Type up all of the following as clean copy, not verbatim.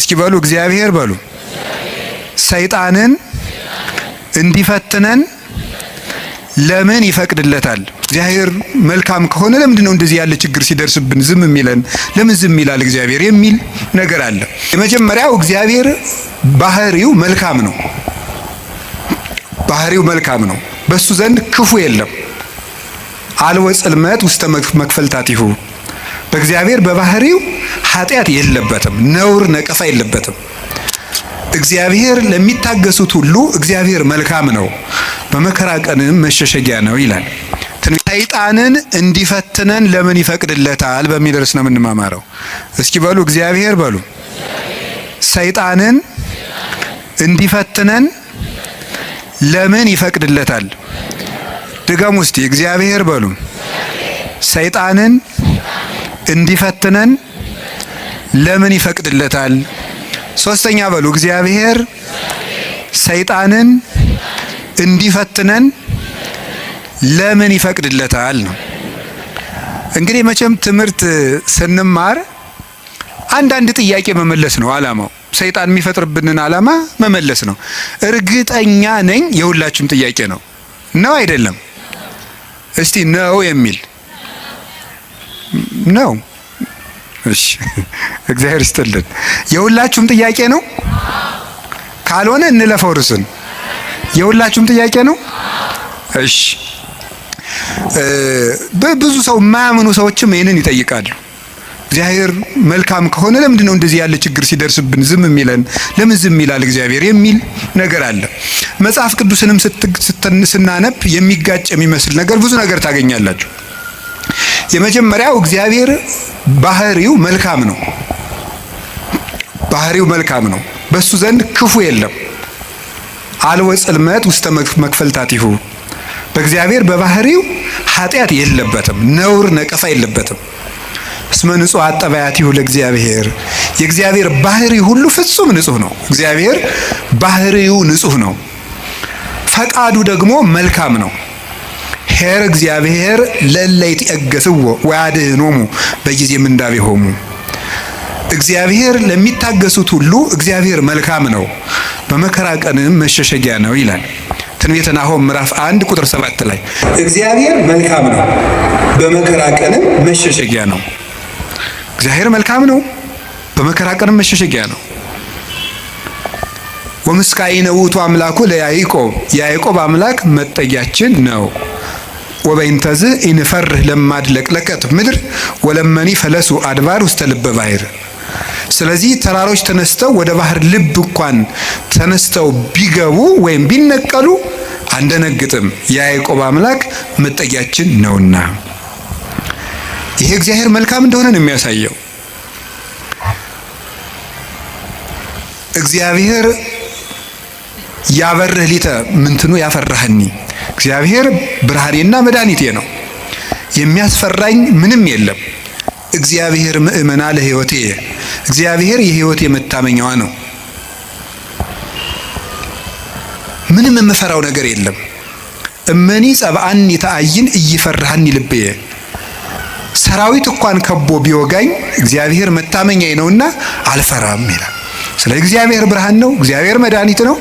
እስኪ በሉ እግዚአብሔር በሉ ሰይጣንን እንዲፈትነን ለምን ይፈቅድለታል? እግዚአብሔር መልካም ከሆነ ለምንድን ነው እንደዚህ ያለ ችግር ሲደርስብን ዝም የሚለን? ለምን ዝም ይላል እግዚአብሔር የሚል ነገር አለ። የመጀመሪያው እግዚአብሔር ባህሪው መልካም ነው። ባህሪው መልካም ነው። በሱ ዘንድ ክፉ የለም። አልወ ጽልመት ውስተ መክፈልታቲሁ። በእግዚአብሔር በባህሪው ኃጢአት የለበትም፣ ነውር ነቀፋ የለበትም። እግዚአብሔር ለሚታገሱት ሁሉ እግዚአብሔር መልካም ነው፣ በመከራ ቀንም መሸሸጊያ ነው ይላል። ሰይጣንን እንዲፈትነን ለምን ይፈቅድለታል በሚል ርዕስ ነው የምንማማረው። እስኪ በሉ እግዚአብሔር በሉ ሰይጣንን እንዲፈትነን ለምን ይፈቅድለታል? ድገሙ እስቲ እግዚአብሔር በሉ ሰይጣንን እንዲፈትነን ለምን ይፈቅድለታል? ሶስተኛ በሉ እግዚአብሔር ሰይጣንን እንዲፈትነን ለምን ይፈቅድለታል ነው። እንግዲህ መቼም ትምህርት ስንማር አንዳንድ ጥያቄ መመለስ ነው ዓላማው። ሰይጣን የሚፈጥርብንን ዓላማ መመለስ ነው። እርግጠኛ ነኝ የሁላችሁም ጥያቄ ነው አይደለም? እስቲ ነው የሚል ነው። እሺ እግዚአብሔር ይስጥልን። የሁላችሁም ጥያቄ ነው? ካልሆነ እንለፈው ርስን። የሁላችሁም ጥያቄ ነው? እሺ በብዙ ሰው የማያምኑ ሰዎችም ይህንን ይጠይቃሉ። እግዚአብሔር መልካም ከሆነ ለምንድን ነው እንደዚህ ያለ ችግር ሲደርስብን ዝም የሚለን? ለምን ዝም ይላል እግዚአብሔር የሚል ነገር አለ። መጽሐፍ ቅዱስንም ስናነብ የሚጋጭ የሚመስል ነገር ብዙ ነገር ታገኛላችሁ። የመጀመሪያው እግዚአብሔር ባህሪው መልካም ነው። ባህሪው መልካም ነው። በሱ ዘንድ ክፉ የለም። አልወ ጽልመት ውስተ መክፈልታቲሁ። በእግዚአብሔር በባህሪው ኃጢአት የለበትም፣ ነውር ነቀፋ የለበትም። እስመ ንጹሕ አጠባያቲሁ ለእግዚአብሔር። የእግዚአብሔር ባህሪ ሁሉ ፍጹም ንጹሕ ነው። እግዚአብሔር ባህሪው ንጹሕ ነው። ፈቃዱ ደግሞ መልካም ነው። ኄር እግዚአብሔር ለእለ ይትዔገሥዎ ወያድኅኖሙ በጊዜ ምንዳቤሆሙ። እግዚአብሔር ለሚታገሱት ሁሉ እግዚአብሔር መልካም ነው፣ በመከራ ቀንም መሸሸጊያ ነው ይላል ትንቢተ ናሆም ምዕራፍ 1 ቁጥር 7 ላይ እግዚአብሔር መልካም ነው፣ በመከራ ቀንም መሸሸጊያ ነው። እግዚአብሔር መልካም ነው፣ በመከራ ቀንም መሸሸጊያ ነው። ወምስካኢነ ውእቱ አምላኩ ለያዕቆብ። የያዕቆብ አምላክ መጠጊያችን ነው። ወበይንተዝ ኢንፈርህ ለማድለቅለቀት ምድር ወለመኒ ፈለሱ አድባር ውስተ ልበ ባሕር። ስለዚህ ተራሮች ተነስተው ወደ ባህር ልብ እንኳን ተነስተው ቢገቡ ወይም ቢነቀሉ አንደነግጥም፣ የያዕቆብ አምላክ መጠጊያችን ነውና። ይሄ እግዚአብሔር መልካም እንደሆነ ነው የሚያሳየው። እግዚአብሔር ያበርህ ሊተ ምንትኑ ያፈራህኒ። እግዚአብሔር ብርሃኔና መድኃኒቴ ነው፣ የሚያስፈራኝ ምንም የለም። እግዚአብሔር ምእመና ለሕይወቴ። እግዚአብሔር የሕይወቴ መታመኛዋ ነው። ምንም የምፈራው ነገር የለም። እመኒ ጸብአኒ ተአይን እይፈራህኒ ልብየ። ሰራዊት እንኳን ከቦ ቢወጋኝ እግዚአብሔር መታመኛዬ ነውና አልፈራም ይላል። ስለዚህ እግዚአብሔር ብርሃን ነው፣ እግዚአብሔር መድኃኒት ነው፣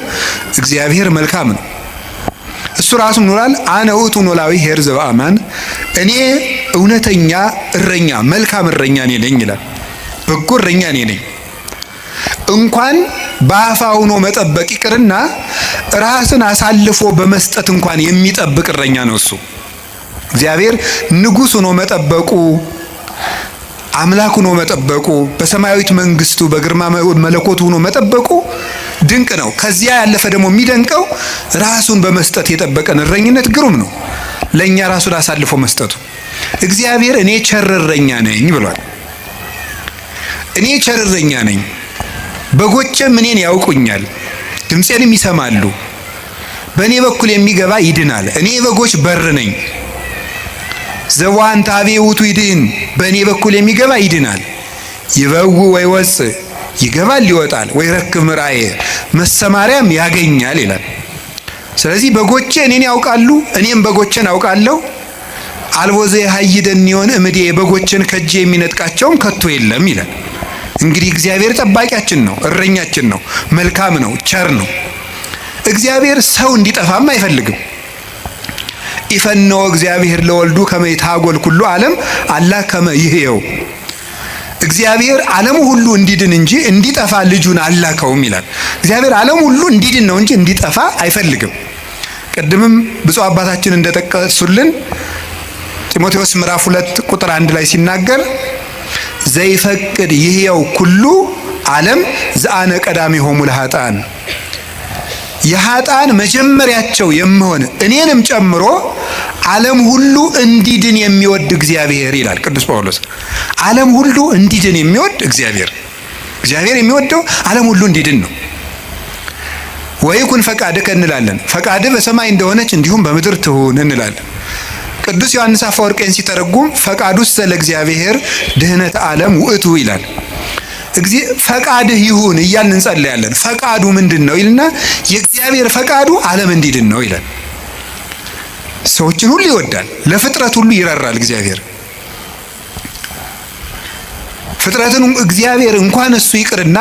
እግዚአብሔር መልካም ነው። እሱ ራሱ ኖራል። አነ ውእቱ ኖላዊ ኄር ዘበአማን። እኔ እውነተኛ እረኛ መልካም እረኛ እኔ ነኝ ይላል። በጎ እረኛ እኔ ነኝ። እንኳን በአፋ ሆኖ መጠበቅ ይቅርና ራስን አሳልፎ በመስጠት እንኳን የሚጠብቅ እረኛ ነው እሱ። እግዚአብሔር ንጉሥ ሆኖ መጠበቁ፣ አምላክ ሆኖ መጠበቁ፣ በሰማያዊት መንግስቱ በግርማ መለኮቱ ሆኖ መጠበቁ ድንቅ ነው። ከዚያ ያለፈ ደግሞ የሚደንቀው ራሱን በመስጠት የጠበቀን እረኝነት ግሩም ነው። ለኛ ራሱን አሳልፎ መስጠቱ። እግዚአብሔር እኔ ቸር እረኛ ነኝ ብሏል። እኔ ቸር እረኛ ነኝ፣ በጎቼም እኔን ያውቁኛል፣ ድምፄንም ይሰማሉ። በእኔ በኩል የሚገባ ይድናል። እኔ የበጎች በር ነኝ። ዘዋን ታቤ ውቱ ይድን። በእኔ በኩል የሚገባ ይድናል። ይበው ወይ ወፅ፣ ይገባል ይወጣል። ወይ ረክብ ምራዬ፣ መሰማሪያም ያገኛል ይላል። ስለዚህ በጎቼ እኔን ያውቃሉ፣ እኔም በጎቼን አውቃለሁ። አልቦ ዘየሐይደኒ እምኔ፣ በጎቼን ከጄ የሚነጥቃቸውም ከቶ የለም ይላል። እንግዲህ እግዚአብሔር ጠባቂያችን ነው፣ እረኛችን ነው፣ መልካም ነው፣ ቸር ነው። እግዚአብሔር ሰው እንዲጠፋም አይፈልግም። ኢፈነወ እግዚአብሔር ለወልዱ ከመ ይትሐጐል ኩሉ ዓለም አላ ከመ ይሕየው። እግዚአብሔር ዓለሙ ሁሉ እንዲድን እንጂ እንዲጠፋ ልጁን አላከውም ይላል። እግዚአብሔር ዓለሙ ሁሉ እንዲድን ነው እንጂ እንዲጠፋ አይፈልግም። ቅድምም ብፁዕ አባታችን እንደጠቀሱልን ጢሞቴዎስ ምዕራፍ 2 ቁጥር 1 ላይ ሲናገር ዘይፈቅድ ይሕየው ኩሉ ዓለም ዘአነ ቀዳሚሆሙ ለኃጥአን፣ የኃጥአን መጀመሪያቸው የምሆን እኔንም ጨምሮ ዓለም ሁሉ እንዲድን የሚወድ እግዚአብሔር ይላል ቅዱስ ጳውሎስ። ዓለም ሁሉ እንዲድን የሚወድ እግዚአብሔር የሚወደው ዓለም ሁሉ እንዲድን ነው። ወይኩን ፈቃድከ እንላለን። ፈቃድህ በሰማይ እንደሆነች እንዲሁም በምድር ትሁን እንላለን። ቅዱስ ዮሐንስ አፈወርቄን ሲተረጉም ፈቃዱስ ለእግዚአብሔር ድህነት ዓለም ውእቱ ይላል። ፈቃድህ ይሁን እያልን እንጸልያለን። ፈቃዱ ምንድን ነው ይልና የእግዚአብሔር ፈቃዱ ዓለም እንዲድን ነው ይላል። ሰዎችን ሁሉ ይወዳል፣ ለፍጥረት ሁሉ ይራራል። እግዚአብሔር ፍጥረትን እግዚአብሔር እንኳን እሱ ይቅርና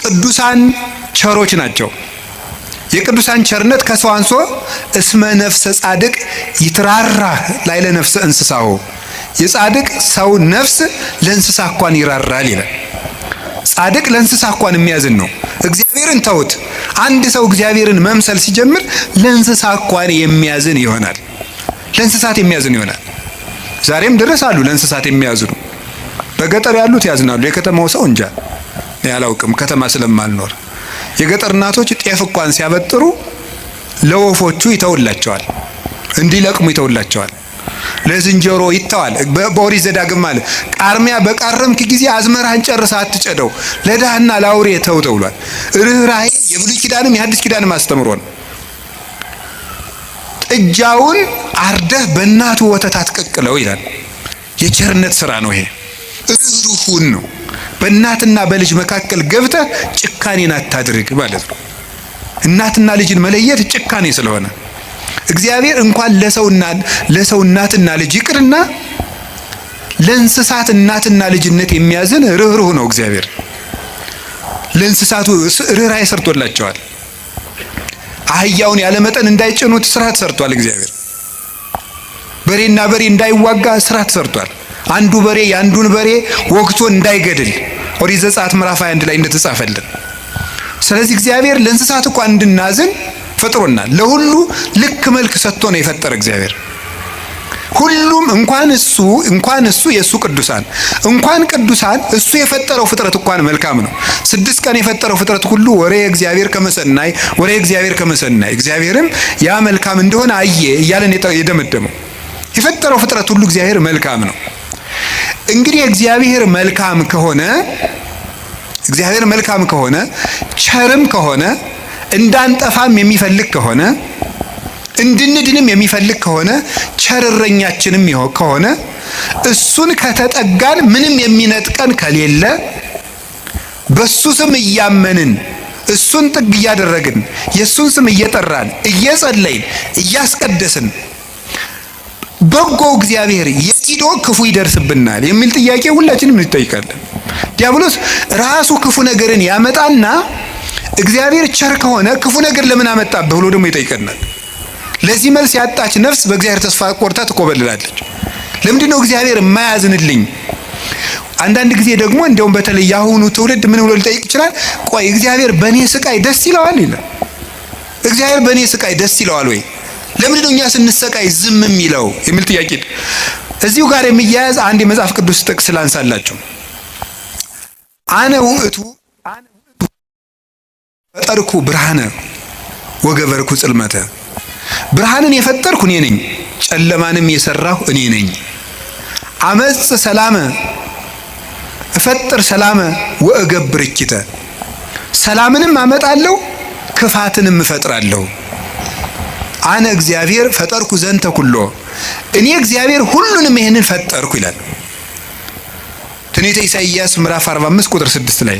ቅዱሳን ቸሮች ናቸው። የቅዱሳን ቸርነት ከሰው አንሶ እስመ ነፍሰ ጻድቅ ይትራራ ላዕለ ነፍሰ እንስሳው፣ የጻድቅ ሰው ነፍስ ለእንስሳ እንኳን ይራራል ይላል። ጻድቅ ለእንስሳ እንኳን የሚያዝን ነው። እግዚአብሔርን ተውት። አንድ ሰው እግዚአብሔርን መምሰል ሲጀምር ለእንስሳ እንኳን የሚያዝን ይሆናል። ለእንስሳት የሚያዝን ይሆናል። ዛሬም ድረስ አሉ ለእንስሳት የሚያዝኑ። በገጠር ያሉት ያዝናሉ። የከተማው ሰው እንጃ ያላውቅም፣ ከተማ ስለማልኖር። የገጠር እናቶች ጤፍ እንኳን ሲያበጥሩ ለወፎቹ ይተውላቸዋል፣ እንዲለቅሙ ይተውላቸዋል። ለዝንጀሮ ይተዋል። በኦሪት ዘዳግም ማለት ቃርሚያ በቃረምክ ጊዜ አዝመራህን ጨርሰህ አትጨደው፣ ለድሃና ለአውሬ ተው ተብሏል። ርኅራኄ የብሉይ ኪዳንም የሐዲስ ኪዳንም አስተምሮ ነው። ጥጃውን አርደህ በእናቱ ወተት አትቀቅለው ይላል። የቸርነት ስራ ነው ይሄ። ርኅሩህን ነው። በእናትና በልጅ መካከል ገብተህ ጭካኔን አታድርግ ማለት ነው። እናትና ልጅን መለየት ጭካኔ ስለሆነ እግዚአብሔር እንኳን ለሰው እናትና ልጅ ይቅርና ለእንስሳት እናትና ልጅነት የሚያዝን ርኅሩህ ነው እግዚአብሔር። ለእንስሳቱ ርኅራኄ ሰርቶላቸዋል። አህያውን ያለ መጠን እንዳይጭኑት ስርዓት ሰርቷል እግዚአብሔር። በሬና በሬ እንዳይዋጋ ስርዓት ሰርቷል። አንዱ በሬ የአንዱን በሬ ወግቶ እንዳይገድል ኦሪት ዘጸአት ምዕራፍ 21 ላይ እንደተጻፈልን። ስለዚህ እግዚአብሔር ለእንስሳት እንኳን እንድናዝን ፈጥሮናል። ለሁሉ ልክ መልክ ሰጥቶ ነው የፈጠረ እግዚአብሔር። ሁሉም እንኳን እሱ የእሱ ቅዱሳን እሱ የፈጠረው ፍጥረት እንኳን መልካም ነው። 6 ቀን የፈጠረው ፍጥረት ሁሉ ወሬ እግዚአብሔር ከመሰናይ እግዚአብሔርም ያ መልካም እንደሆነ አየ እያለን የደመደመው የፈጠረው ፍጥረት ሁሉ እግዚአብሔር መልካም ነው። እንግዲህ እግዚአብሔር መልካም ከሆነ ቸርም ከሆነ እንዳንጠፋም የሚፈልግ ከሆነ እንድንድንም የሚፈልግ ከሆነ ቸር እረኛችንም ከሆነ እሱን ከተጠጋን ምንም የሚነጥቀን ከሌለ በሱ ስም እያመንን እሱን ጥግ እያደረግን የሱን ስም እየጠራን እየጸለይን እያስቀደስን በጎው እግዚአብሔር የኪዶ ክፉ ይደርስብናል የሚል ጥያቄ ሁላችንም እንጠይቃለን። ዲያብሎስ ራሱ ክፉ ነገርን ያመጣና እግዚአብሔር ቸር ከሆነ ክፉ ነገር ለምን አመጣብህ ብሎ ደግሞ ይጠይቀናል። ለዚህ መልስ ያጣች ነፍስ በእግዚአብሔር ተስፋ ቆርጣ ትኮበልላለች። ለምንድን ነው እግዚአብሔር የማያዝንልኝ? አንዳንድ ጊዜ ደግሞ እንደውም በተለይ ያሁኑ ትውልድ ምን ብሎ ሊጠይቅ ይችላል? ቆይ እግዚአብሔር በእኔ ስቃይ ደስ ይለዋል ይላል። እግዚአብሔር በእኔ ስቃይ ደስ ይለዋል ወይ? ለምንድን ነው እኛ ስንሰቃይ ዝም የሚለው የሚል ጥያቄ። እዚሁ ጋር የሚያያዝ አንድ የመጽሐፍ ቅዱስ ጥቅስ ላንሳላችሁ። አነ ውእቱ ፈጠርኩ ብርሃነ ወገበርኩ ጽልመተ። ብርሃንን የፈጠርኩ እኔ ነኝ፣ ጨለማንም የሰራሁ እኔ ነኝ። አመጽ ሰላመ እፈጥር ሰላመ ወእገብር እኪተ። ሰላምንም አመጣለሁ ክፋትንም እፈጥራለሁ። አነ እግዚአብሔር ፈጠርኩ ዘንተ ኩሎ። እኔ እግዚአብሔር ሁሉንም ይሄንን ፈጠርኩ ይላል ትንቢተ ኢሳይያስ ምዕራፍ 45 ቁጥር 6 ላይ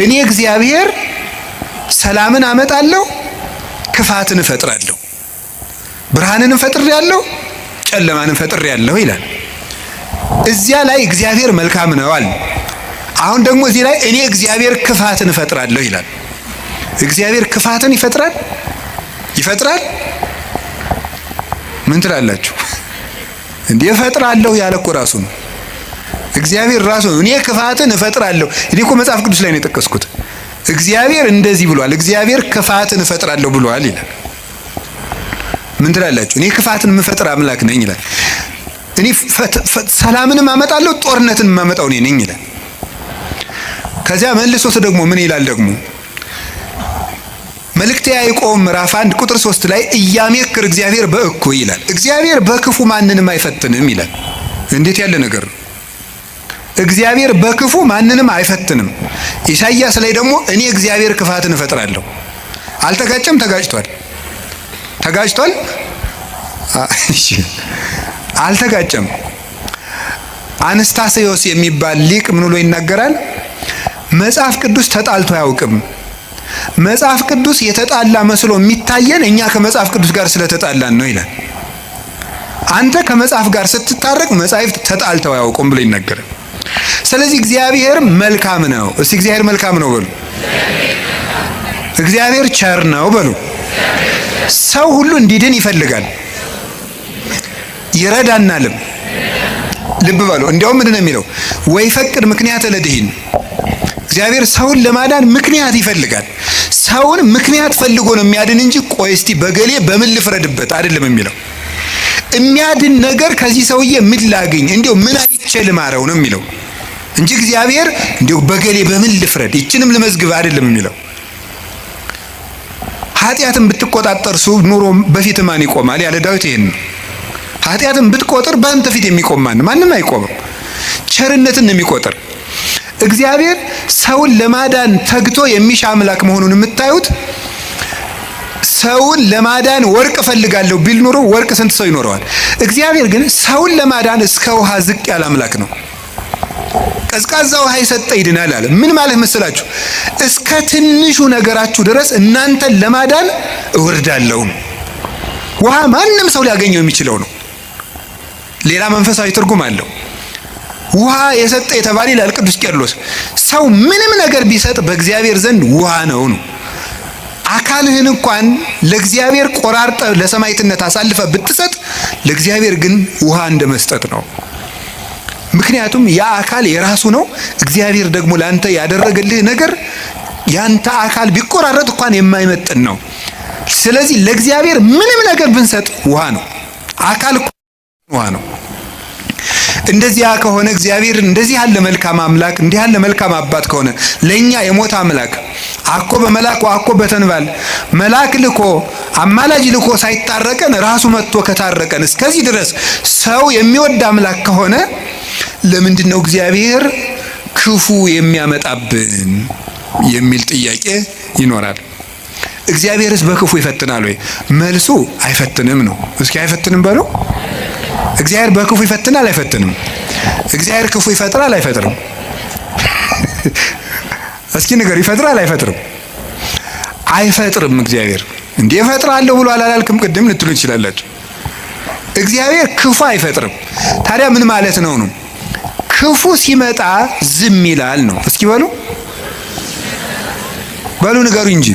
እኔ እግዚአብሔር ሰላምን አመጣለሁ ክፋትን እፈጥራለሁ፣ ብርሃንንም ፈጥሬያለሁ ጨለማንም ፈጥሬያለሁ ይላል። እዚያ ላይ እግዚአብሔር መልካም ነው አለ። አሁን ደግሞ እዚህ ላይ እኔ እግዚአብሔር ክፋትን እፈጥራለሁ ይላል። እግዚአብሔር ክፋትን ይፈጥራል? ምን ትላላችሁ? እንዴ እፈጥራለሁ ያለ እኮ ራሱ ነው። እግዚአብሔር ራሱ ነው እኔ ክፋትን እፈጥራለሁ። እኔ እኮ መጽሐፍ ቅዱስ ላይ ነው የጠቀስኩት። እግዚአብሔር እንደዚህ ብሏል፣ እግዚአብሔር ክፋትን እፈጥራለሁ ብሏል ይላል። ምን ትላላችሁ? እኔ ክፋትን የምፈጥር አምላክ ነኝ ይላል። እኔ ሰላምንም አመጣለሁ ጦርነትን የማመጣው እኔ ነኝ ይላል። ከዚያ መልሶት ደግሞ ምን ይላል? ደግሞ መልእክተ ያዕቆብ ምዕራፍ 1 ቁጥር 3 ላይ እያሜክር እግዚአብሔር በእኩይ ይላል። እግዚአብሔር በክፉ ማንንም አይፈትንም ይላል። እንዴት ያለ ነገር ነው! እግዚአብሔር በክፉ ማንንም አይፈትንም። ኢሳይያስ ላይ ደግሞ እኔ እግዚአብሔር ክፋትን እፈጥራለሁ። አልተጋጨም? ተጋጭቷል? እሺ አልተጋጨም። አነስታሲዮስ የሚባል ሊቅ ምን ብሎ ይናገራል? መጽሐፍ ቅዱስ ተጣልቶ አያውቅም። መጽሐፍ ቅዱስ የተጣላ መስሎ የሚታየን እኛ ከመጽሐፍ ቅዱስ ጋር ስለተጣላን ነው ይላል። አንተ ከመጽሐፍ ጋር ስትታረቅ መጻሕፍት ተጣልተው አያውቁም ብሎ ይናገራል። ስለዚህ እግዚአብሔር መልካም ነው። እስቲ እግዚአብሔር መልካም ነው በሉ። እግዚአብሔር ቸር ነው በሉ። ሰው ሁሉ እንዲድን ይፈልጋል፣ ይረዳናልም። ልብ በሉ። እንዲያውም ምንድን ነው የሚለው? ወይ ፈቅድ ምክንያት ለድኂን። እግዚአብሔር ሰውን ለማዳን ምክንያት ይፈልጋል። ሰውን ምክንያት ፈልጎ ነው የሚያድን እንጂ ቆይ እስቲ በገሌ በምን ልፍረድበት አይደለም የሚለው። የሚያድን ነገር ከዚህ ሰውዬ ምን ላግኝ፣ እንዲያው ምን አይቼ ልማረው ነው የሚለው እንጂ እግዚአብሔር እንዲያው በገሌ በምን ልፍረድ ይችንም ልመዝግብ አይደለም የሚለው። ኃጢአትን ብትቆጣጠር ኑሮ በፊት ማን ይቆማል ያለ ዳዊት ይሄን ነው። ኃጢአትን ብትቆጥር በአንተ ፊት የሚቆም ማንም አይቆምም። ቸርነትን ነው የሚቆጥር። እግዚአብሔር ሰውን ለማዳን ተግቶ የሚሻ አምላክ መሆኑን የምታዩት ሰውን ለማዳን ወርቅ እፈልጋለሁ ቢል ኑሮ ወርቅ ስንት ሰው ይኖረዋል? እግዚአብሔር ግን ሰውን ለማዳን እስከ ውሃ ዝቅ ያለ አምላክ ነው። ቀዝቃዛ ውሃ የሰጠ ይድናል አለ። ምን ማለት መስላችሁ? እስከ ትንሹ ነገራችሁ ድረስ እናንተን ለማዳን እወርዳለሁ። ውሃ ማንም ሰው ሊያገኘው የሚችለው ነው። ሌላ መንፈሳዊ ትርጉም አለው። ውሃ የሰጠ የተባለ ይላል ቅዱስ ቄርሎስ። ሰው ምንም ነገር ቢሰጥ በእግዚአብሔር ዘንድ ውሃ ነው። አካልህን እንኳን ለእግዚአብሔር ቆራርጠ ለሰማዕትነት አሳልፈ ብትሰጥ ለእግዚአብሔር ግን ውሃ እንደመስጠት ነው። ምክንያቱም ያ አካል የራሱ ነው። እግዚአብሔር ደግሞ ላንተ ያደረገልህ ነገር ያንተ አካል ቢቆራረጥ እንኳን የማይመጥን ነው። ስለዚህ ለእግዚአብሔር ምንም ነገር ብንሰጥ ውሃ ነው። አካል ውሃ ነው። እንደዚያ ከሆነ እግዚአብሔር እንደዚህ ያለ መልካም አምላክ እንዲህ ያለ መልካም አባት ከሆነ ለኛ የሞት አምላክ አኮ በመላክ ወአኮ በተንባል መላክ ልኮ አማላጅ ልኮ ሳይታረቀን ራሱ መጥቶ ከታረቀን እስከዚህ ድረስ ሰው የሚወድ አምላክ ከሆነ ለምንድነው እግዚአብሔር ክፉ የሚያመጣብን የሚል ጥያቄ ይኖራል። እግዚአብሔርስ በክፉ ይፈትናል ወይ? መልሱ አይፈትንም ነው። እስኪ አይፈትንም በሉ። እግዚአብሔር በክፉ ይፈትናል አይፈትንም? እግዚአብሔር ክፉ ይፈጥራል አይፈጥርም? እስኪ ነገር ይፈጥራል አይፈጥርም? አይፈጥርም። እግዚአብሔር እንዴ እፈጥራለሁ ብሎ አላልክም ቅድም ልትሉ ትችላላችሁ። እግዚአብሔር ክፉ አይፈጥርም። ታዲያ ምን ማለት ነው? ክፉ ሲመጣ ዝም ይላል ነው። እስኪ በሉ ንገሩ እንጂ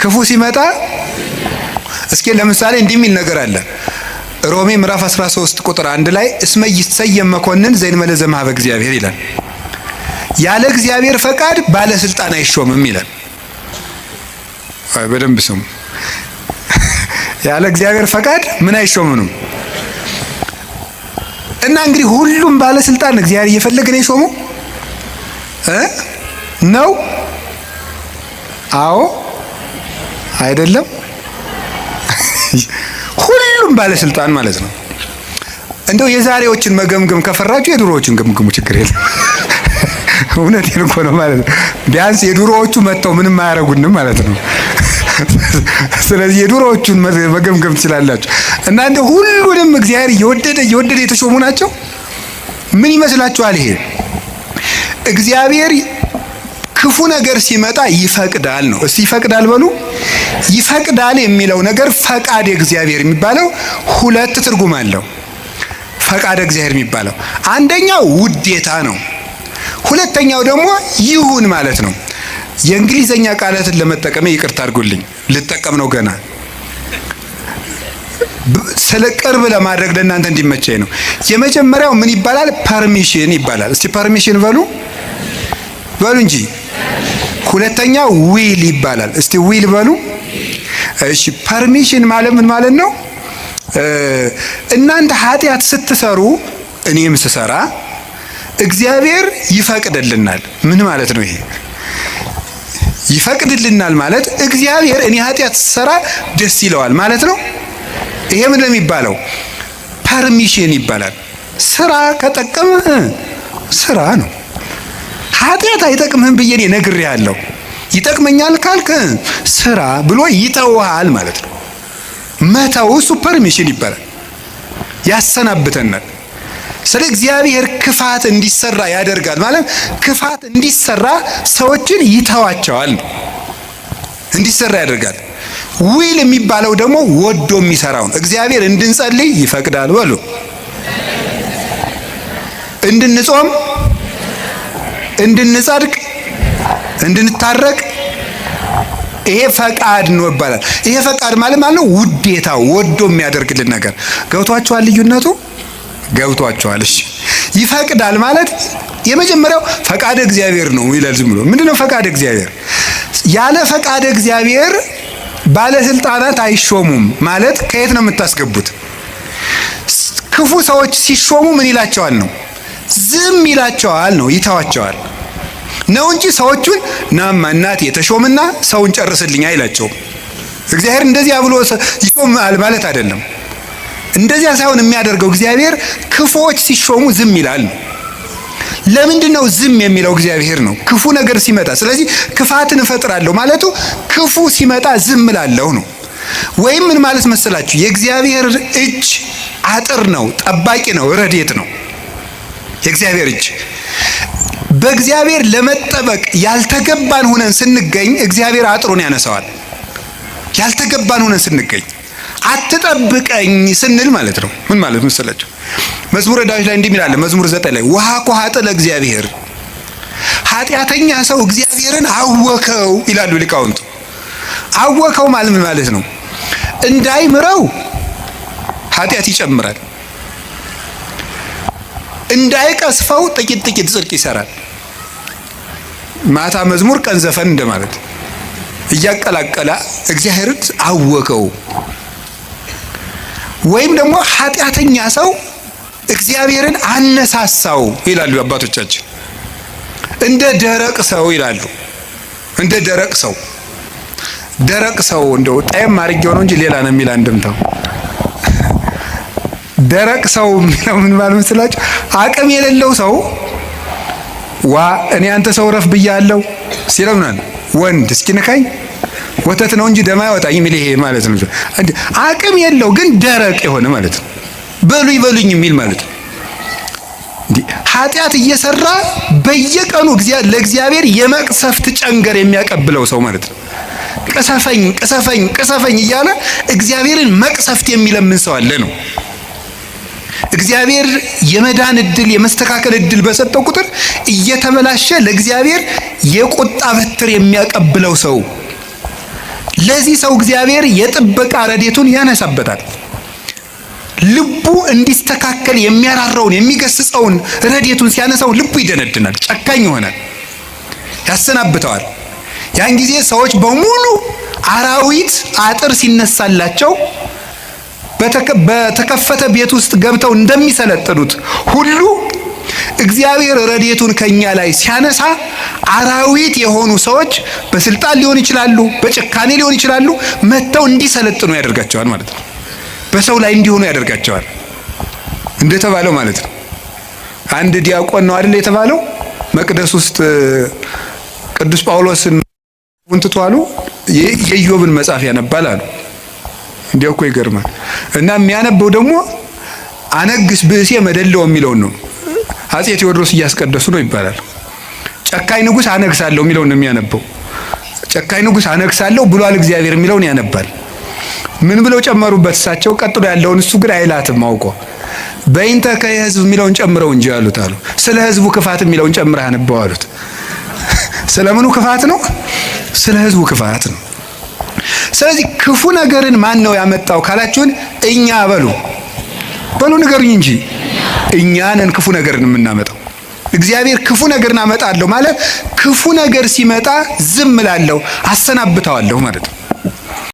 ክፉ ሲመጣ እስኪ ለምሳሌ እንዲህ የሚል ነገር አለ። ሮሜ ምዕራፍ 13 ቁጥር 1 ላይ እስመ ይሰየም መኮንን ዘእንበለ ዘእምኀበ እግዚአብሔር ይላል። ያለ እግዚአብሔር ፈቃድ ባለስልጣን አይሾምም ይላል። በደንብ ስሙ። ያለ እግዚአብሔር ፈቃድ ምን አይሾምም? እና እንግዲህ ሁሉም ባለስልጣን እግዚአብሔር እየፈለገ ነው የሾመው ነው? አዎ አይደለም? ሁሉም ባለስልጣን ማለት ነው። እንደው የዛሬዎችን መገምገም ከፈራችሁ የድሮዎችን ገምግሙ፣ ችግር የለም። እውነቴን እኮ ነው ማለት ነው። ቢያንስ የድሮዎቹ መጥተው ምንም አያረጉንም ማለት ነው። ስለዚህ የድሮዎቹን መገምገም ትችላላችሁ። እና እንደ ሁሉንም እግዚአብሔር እየወደደ የተሾሙ ናቸው። ምን ይመስላችኋል? ይሄ እግዚአብሔር ክፉ ነገር ሲመጣ ይፈቅዳል ነው። እስቲ ይፈቅዳል በሉ። ይፈቅዳል የሚለው ነገር ፈቃድ እግዚአብሔር የሚባለው ሁለት ትርጉም አለው። ፈቃድ እግዚአብሔር የሚባለው አንደኛው ውዴታ ነው፣ ሁለተኛው ደግሞ ይሁን ማለት ነው። የእንግሊዘኛ ቃላትን ለመጠቀም ይቅርታ አድርጉልኝ፣ ልጠቀም ነው ገና ስለ ቅርብ ለማድረግ ለእናንተ እንዲመቸኝ ነው። የመጀመሪያው ምን ይባላል? ፐርሚሽን ይባላል። እስቲ ፐርሚሽን በሉ እንጂ። ሁለተኛው ዊል ይባላል። እስቲ ዊል በሉ። እሺ ፐርሚሽን ማለት ምን ማለት ነው? እናንተ ኃጢአት ስትሰሩ እኔም ስሰራ እግዚአብሔር ይፈቅድልናል። ምን ማለት ነው ይሄ? ይፈቅድልናል ማለት እግዚአብሔር እኔ ኃጢአት ስሰራ ደስ ይለዋል ማለት ነው። ይሄ ምን የሚባለው? ፐርሚሽን ይባላል። ስራ ከጠቀመህ ስራ ነው። ኃጢአት አይጠቅምህም ብዬ እኔ ነግሬሃለሁ፣ ይጠቅመኛል ካልክ ስራ ብሎ ይተውሃል ማለት ነው። መተው እሱ ፐርሚሽን ይባላል። ያሰናብተናል። ስለ እግዚአብሔር ክፋት እንዲሰራ ያደርጋል ማለት ክፋት እንዲሰራ ሰዎችን ይተዋቸዋል፣ እንዲሰራ ያደርጋል። ዊል የሚባለው ደግሞ ወዶ የሚሰራው ነው። እግዚአብሔር እንድንጸልይ ይፈቅዳል በሉ፣ እንድንጾም፣ እንድንጸድቅ፣ እንድንታረቅ ይሄ ፈቃድ ነው ይባላል። ይሄ ፈቃድ ማለት ነው ውዴታ፣ ወዶ የሚያደርግልን ነገር። ገብቷችኋል? ልዩነቱ ገብቷችኋል? እሺ ይፈቅዳል ማለት የመጀመሪያው ፈቃደ እግዚአብሔር ነው ይላል። ዝም ብሎ ምንድነው ፈቃደ እግዚአብሔር? ያለ ፈቃደ እግዚአብሔር ባለስልጣናት አይሾሙም ማለት ከየት ነው የምታስገቡት? ክፉ ሰዎች ሲሾሙ ምን ይላቸዋል ነው? ዝም ይላቸዋል ነው፣ ይተዋቸዋል ነው እንጂ ሰዎቹን ናማ እናቴ ተሾምና ሰውን ጨርስልኝ አይላቸውም። እግዚአብሔር እንደዚያ ብሎ ይሾማል ማለት አይደለም። እንደዚያ ሳይሆን የሚያደርገው እግዚአብሔር ክፉዎች ሲሾሙ ዝም ይላል ነው። ለምንድን ነው ዝም የሚለው? እግዚአብሔር ነው ክፉ ነገር ሲመጣ። ስለዚህ ክፋትን እፈጥራለሁ ማለቱ ክፉ ሲመጣ ዝም እላለሁ ነው። ወይም ምን ማለት መሰላችሁ? የእግዚአብሔር እጅ አጥር ነው፣ ጠባቂ ነው፣ ረድኤት ነው። የእግዚአብሔር እጅ በእግዚአብሔር ለመጠበቅ ያልተገባን ሆነን ስንገኝ እግዚአብሔር አጥሩን ያነሳዋል። ያልተገባን ሆነን ስንገኝ አትጠብቀኝ ስንል ማለት ነው። ምን ማለት መሰላችሁ? መዝሙረ ዳዊት ላይ እንዲህ ይላል፣ መዝሙር 9 ላይ ውሃ ኮሃጠ ለእግዚአብሔር፣ ኃጢአተኛ ሰው እግዚአብሔርን አወከው ይላሉ ሊቃውንቱ። አወከው ማለት ምን ማለት ነው? እንዳይምረው ኃጢአት ይጨምራል፣ እንዳይቀስፈው ጥቂት ጥቂት ጽድቅ ይሰራል። ማታ መዝሙር ቀን ዘፈን እንደማለት እያቀላቀለ እግዚአብሔርን አወከው። ወይም ደግሞ ኃጢአተኛ ሰው እግዚአብሔርን አነሳሳው ይላሉ አባቶቻችን። እንደ ደረቅ ሰው ይላሉ። እንደ ደረቅ ሰው፣ ደረቅ ሰው እንደው ጣይም አድርጌው ነው እንጂ ሌላ ነው የሚል አንድምታው። ደረቅ ሰው የሚለው ምን ማለት መስላችሁ? አቅም የሌለው ሰው እኔ አንተ ሰው ረፍ ብያለሁ ሲለውናል። ወንድ እስኪ ንካኝ ወተት ነው እንጂ ደም አይወጣኝ የሚል ይሄ ማለት ነው። አቅም የለው ግን ደረቅ የሆነ ማለት ነው። በሉኝ የሚል ማለት ነው። ኃጢአት እየሰራ በየቀኑ ለእግዚአብሔር የመቅሰፍት ጨንገር የሚያቀብለው ሰው ማለት ነው። ቅሰፈኝ ቅሰፈኝ ቅሰፈኝ እያለ እግዚአብሔርን መቅሰፍት የሚለምን ሰው አለ ነው። እግዚአብሔር የመዳን እድል የመስተካከል እድል በሰጠው ቁጥር እየተበላሸ ለእግዚአብሔር የቁጣ በትር የሚያቀብለው ሰው፣ ለዚህ ሰው እግዚአብሔር የጥበቃ ረድኤቱን ያነሳበታል። ልቡ እንዲስተካከል የሚያራራውን የሚገስጸውን ረድኤቱን ሲያነሳው ልቡ ይደነድናል፣ ጨካኝ ይሆናል፣ ያሰናብተዋል። ያን ጊዜ ሰዎች በሙሉ አራዊት አጥር ሲነሳላቸው በተከፈተ ቤት ውስጥ ገብተው እንደሚሰለጥኑት ሁሉ እግዚአብሔር ረድኤቱን ከኛ ላይ ሲያነሳ አራዊት የሆኑ ሰዎች በስልጣን ሊሆን ይችላሉ፣ በጭካኔ ሊሆን ይችላሉ፣ መጥተው እንዲሰለጥኑ ያደርጋቸዋል ማለት ነው። በሰው ላይ እንዲሆኑ ያደርጋቸዋል እንደተባለው ማለት ነው። አንድ ዲያቆን ነው አይደል የተባለው፣ መቅደስ ውስጥ ቅዱስ ጳውሎስን ወንትቷሉ የኢዮብን መጽሐፍ ያነባል አሉ። እንዲያው እኮ ይገርማል። እና የሚያነበው ደግሞ አነግስ ብእሴ መደለው የሚለውን ነው። አፄ ቴዎድሮስ እያስቀደሱ ነው ይባላል። ጨካኝ ንጉስ አነግሳለሁ የሚለውን ነው የሚያነበው። ጨካኝ ንጉስ አነግሳለሁ ብሏል እግዚአብሔር የሚለውን ያነባል። ምን ብለው ጨመሩበት እሳቸው? ቀጥሎ ያለውን እሱ ግን አይላትም አውቆ በእንተ ከህዝብ የሚለውን ጨምረው እንጂ አሉት አሉ። ስለ ህዝቡ ክፋት የሚለውን ጨምረህ አንበው አሉት። ስለምኑ ክፋት ነው? ስለ ህዝቡ ክፋት ነው። ስለዚህ ክፉ ነገርን ማን ነው ያመጣው ካላችሁን፣ እኛ በሉ ንገሩኝ እንጂ እኛ ነን ክፉ ነገርን የምናመጣው። እግዚአብሔር ክፉ ነገርን አመጣለሁ ማለት ክፉ ነገር ሲመጣ ዝም እላለሁ፣ አሰናብተዋለሁ ማለት ነው።